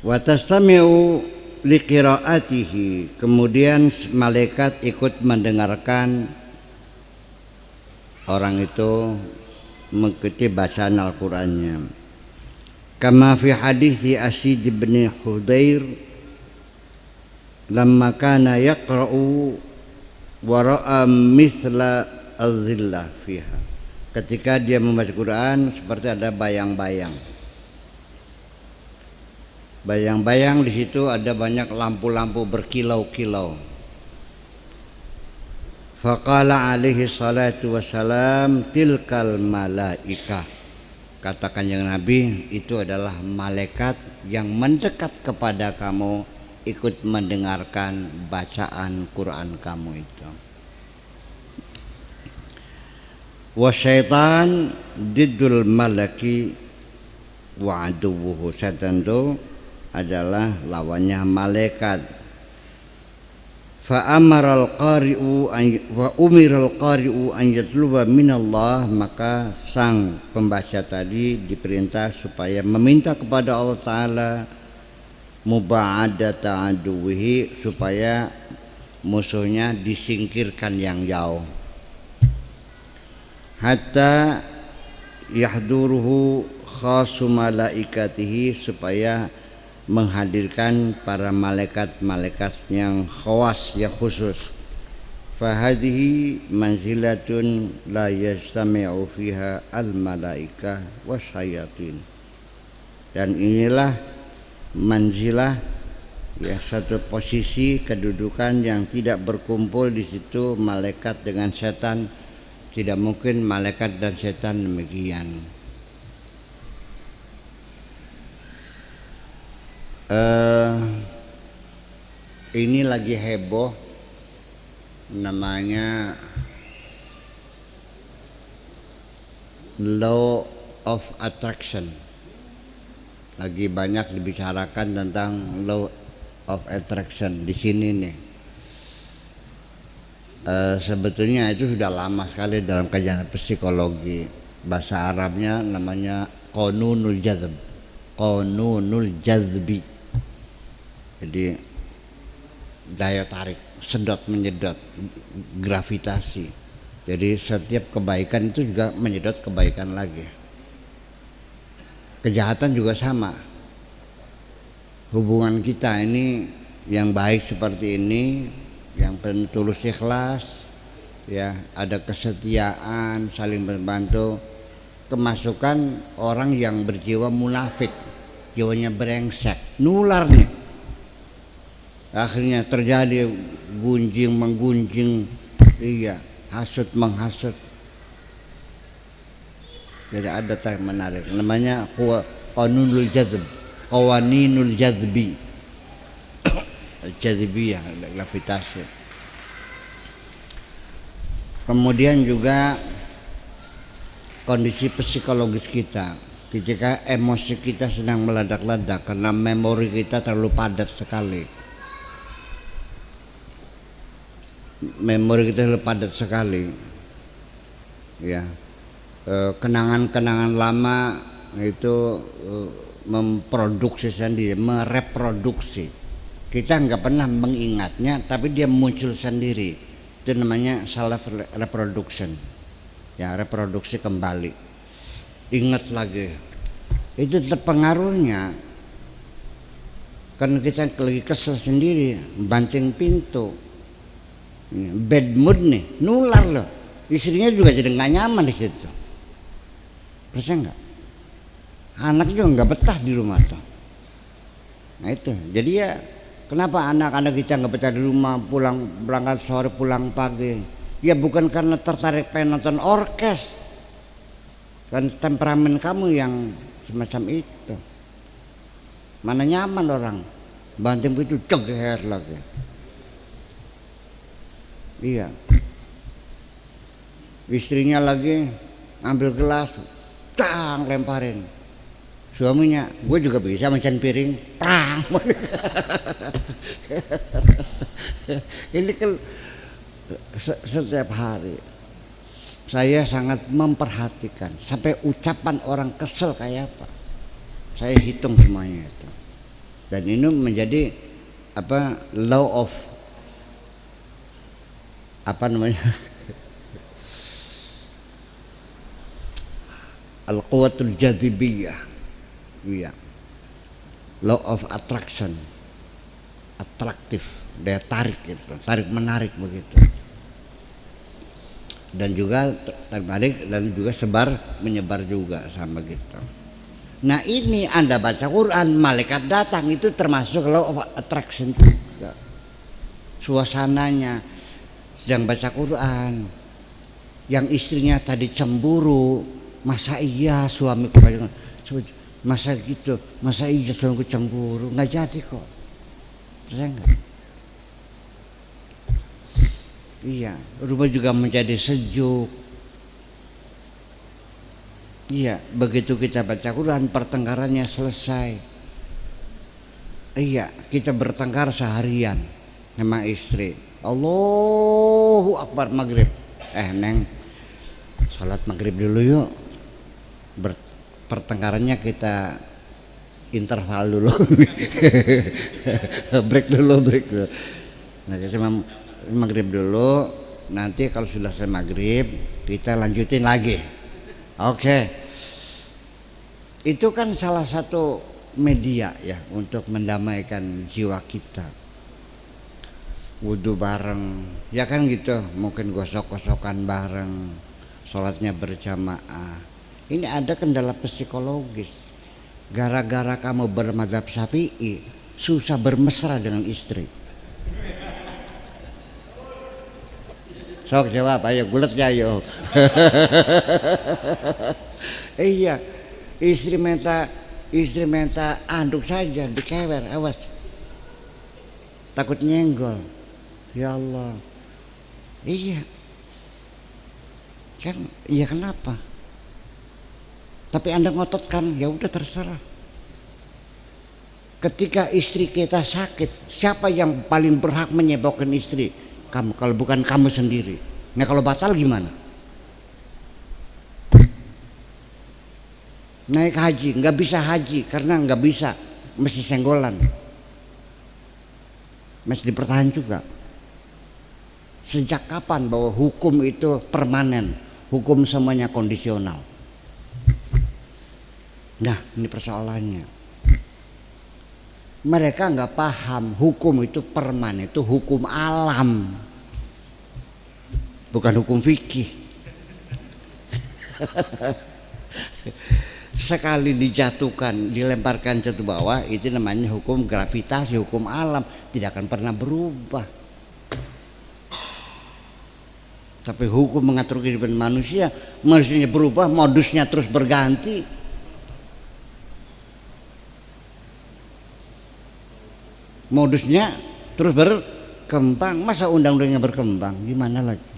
Wa tastami'u liqiraatihi, kemudian malaikat ikut mendengarkan orang itu mengikuti bacaan Al-Qur'annya. Kama fi hadis Asid bin Hudair lamma kana yaqra'u wa ra'a mithla az-zillah fiha, ketika dia membaca Quran seperti ada bayang-bayang. Bayang-bayang di situ ada banyak lampu-lampu berkilau-kilau. Faqala alaihi salatu wassalam tilkal malaikah, katakan yang Nabi, itu adalah malaikat yang mendekat kepada kamu ikut mendengarkan bacaan Quran kamu itu. Wa syaitan diddul malaki wa aduwwuhu, setan itu adalah lawannya malaikat. Fa amaral qari'u wa umiral qari'u an yatluba minallah, maka sang pembaca tadi diperintah supaya meminta kepada Allah Ta'ala muba'adata aduwihi, supaya musuhnya disingkirkan yang jauh. Hatta yahduruhu khasu malaikatihi, supaya menghadirkan para malaikat-malaikat yang khawas, yang khusus. Fahadhihi manzilatun la yajtami'u fiha al-malaikah wasyayatin, dan inilah manzilah, ya, satu posisi kedudukan yang tidak berkumpul di situ malaikat dengan setan. Tidak mungkin malaikat dan setan demikian. Ini lagi heboh, namanya law of attraction. Lagi banyak dibicarakan tentang law of attraction di sini nih. Sebetulnya itu sudah lama sekali dalam kajian psikologi. Bahasa Arabnya namanya qanunul jazb, qanunul jazbi. Jadi daya tarik, sedot menyedot, gravitasi. Jadi setiap kebaikan itu juga menyedot kebaikan lagi. Kejahatan juga sama. Hubungan kita ini yang baik seperti ini, yang penuh tulus ikhlas, ya, ada kesetiaan, saling membantu. Kemasukan orang yang berjiwa munafik, jiwanya brengsek, nular nih. Akhirnya terjadi gunjing menggunjing, iya, hasut menghasut. Jadi ada tarik menarik, namanya qanunul jazb, qawaninul jazbi, jazbiyah, gravitasi. Kemudian juga kondisi psikologis kita ketika emosi kita sedang meledak-ledak karena memori kita terlalu padat sekali. Memori kita terlalu padat sekali, ya. Kenangan-kenangan lama itu memproduksi sendiri, mereproduksi. Kita nggak pernah mengingatnya, tapi dia muncul sendiri. Itu namanya self reproduction, ya, reproduksi kembali. Ingat lagi, itu tetap pengaruhnya. Karena kita lagi kesel sendiri, banting pintu, bad mood nih, nular loh. Istrinya juga jadi nggak nyaman di situ. Percaya nggak? Anak juga nggak betah di rumah tuh. Nah itu, jadi ya kenapa anak-anak kita nggak betah di rumah, pulang berangkat sore pulang pagi? Ya bukan karena tertarik pengen nonton orkes, kan temperamen kamu yang semacam itu. Mana nyaman orang, banting itu ceger lagi. Iya, istrinya lagi ambil gelas, tang lemparin. Suaminya, gue juga bisa mencan piring, tang. Ini kan setiap hari saya sangat memperhatikan sampai ucapan orang kesel kayak apa. Saya hitung semuanya itu. Dan ini menjadi law of al-quwatul jadibiyah, iya, law of attraction, atraktif, daya tarik gitu, tarik menarik begitu, dan juga tarik menarik dan juga sebar menyebar juga sama gitu. Nah ini Anda baca Quran, malaikat datang, itu termasuk law of attraction juga. Suasananya sedang baca Quran, yang istrinya tadi cemburu, masa iya suamiku, masa gitu, masa iya suamiku cemburu, nggak jadi kok, saya nggak. Iya, rumah juga menjadi sejuk. Iya, begitu kita baca Quran, pertengkarannya selesai. Iya, kita bertengkar seharian sama istri. Allahu Akbar maghrib. Neng, sholat maghrib dulu yuk. Pertengkarannya kita interval dulu. break dulu. Nah, jadi maghrib dulu. Nanti kalau sudah selesai maghrib, kita lanjutin lagi. Oke. Itu kan salah satu media ya untuk mendamaikan jiwa kita. Wudhu bareng, ya kan gitu, mungkin gosok-gosokan bareng, sholatnya berjamaah. Ini ada kendala psikologis. Gara-gara kamu bermadzhab Syafi'i, susah bermesra dengan istri. Sok jawab, ayo gulet ya ayo. Iya, istri minta anduk saja dikewer, awas. Takut nyenggol. Ya Allah. Iya. Kan iya kenapa? Tapi Anda ngotot kan, ya udah terserah. Ketika istri kita sakit, siapa yang paling berhak menyebabkan istri? Kamu, kalau bukan kamu sendiri. Nah kalau batal gimana? Naik haji, nggak bisa haji karena nggak bisa, mesti senggolan, mesti dipertahan juga. Sejak kapan bahwa hukum itu permanen, hukum semuanya kondisional? Nah ini persoalannya. Mereka nggak paham hukum itu permanen, itu hukum alam, bukan hukum fikih. Sekali dijatuhkan, dilemparkan jatuh bawah, itu namanya hukum gravitasi, hukum alam, tidak akan pernah berubah. Tapi hukum mengatur kehidupan manusia, manusianya berubah, modusnya terus berganti. Modusnya terus berkembang, masa undang-undangnya berkembang, gimana lagi?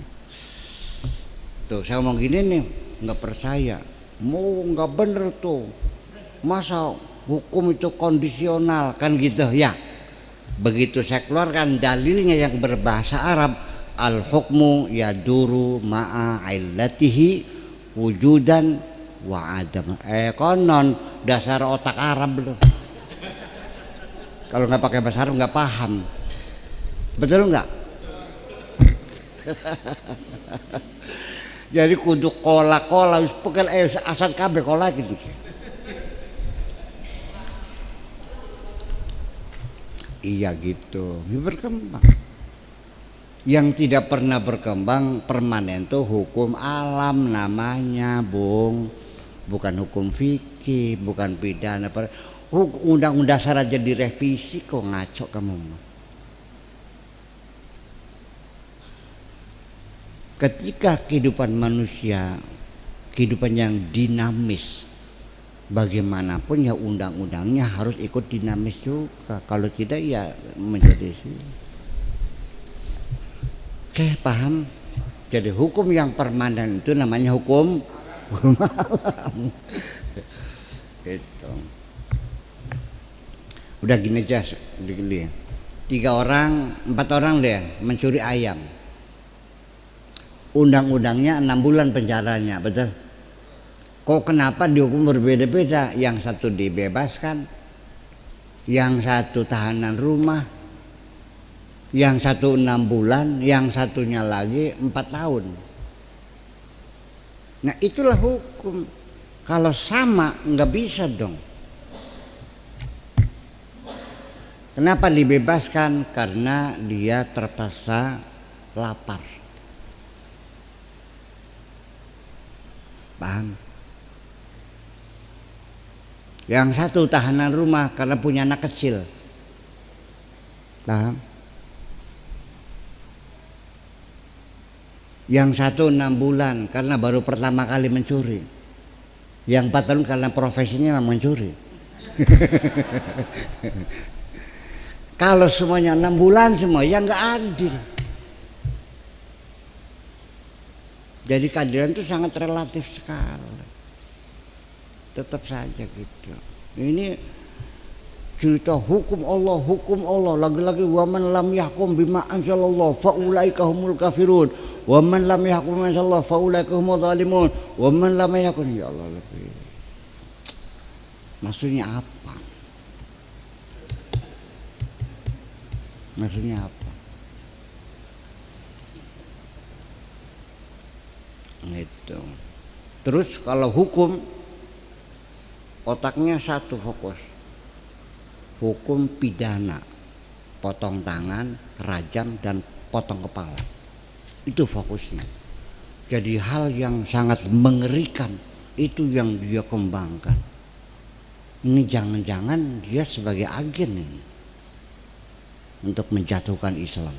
Tuh saya ngomong gini nih, nggak percaya, mau nggak bener tuh, masa hukum itu kondisional kan gitu ya? Begitu saya keluarkan dalilnya yang berbahasa Arab, al hukmu yaduru ma'a illatihi wujudan wa adam. Konon dasar otak Arab loh. Kalau nggak pakai bahasa Arab nggak paham, betul nggak? Jadi kudu kola pokoknya asal kabeh kola gitu. Iya gitu, berkembang. Yang tidak pernah berkembang permanen tuh hukum alam namanya, Bung. Bukan hukum fikih, bukan pidana. Undang-undang dasar aja direvisi kok, ngaco kamu. Ketika kehidupan manusia, kehidupan yang dinamis, bagaimanapun ya undang-undangnya harus ikut dinamis juga. Kalau tidak ya menjadi sih. Oke, paham? Jadi hukum yang permanen itu namanya hukum alam. Gitu. Udah gini aja, 4 orang deh mencuri ayam. Undang-undangnya 6 bulan penjaranya, betul? Kok kenapa dihukum berbeda-beda? Yang satu dibebaskan, yang satu tahanan rumah, yang satu 6 bulan, yang satunya lagi 4 tahun. Nah itulah hukum. Kalau sama nggak bisa dong. Kenapa dibebaskan? Karena dia terpaksa lapar. Paham? Yang satu tahanan rumah karena punya anak kecil. Paham? Yang satu 6 bulan karena baru pertama kali mencuri. Yang 4 tahun karena profesinya memang mencuri. Kalau semuanya 6 bulan semua ya nggak adil. Jadi keadilan itu sangat relatif sekali. Tetap saja gitu. Ini cerita hukum Allah, lagi-lagi wa man lam yahkum bima anzalallah fa ulaika humul kafirun, wa man lam yahkum bima anzalallah fa ulaika humul zalimun, wa man lam yahkum, ya Allah lebih. Maksudnya apa? Maksudnya apa? Gitu. Terus kalau hukum otaknya satu fokus. Hukum pidana, potong tangan, rajam dan potong kepala. Itu fokusnya. Jadi hal yang sangat mengerikan itu yang dia kembangkan. Ini jangan-jangan dia sebagai agen ini untuk menjatuhkan Islam.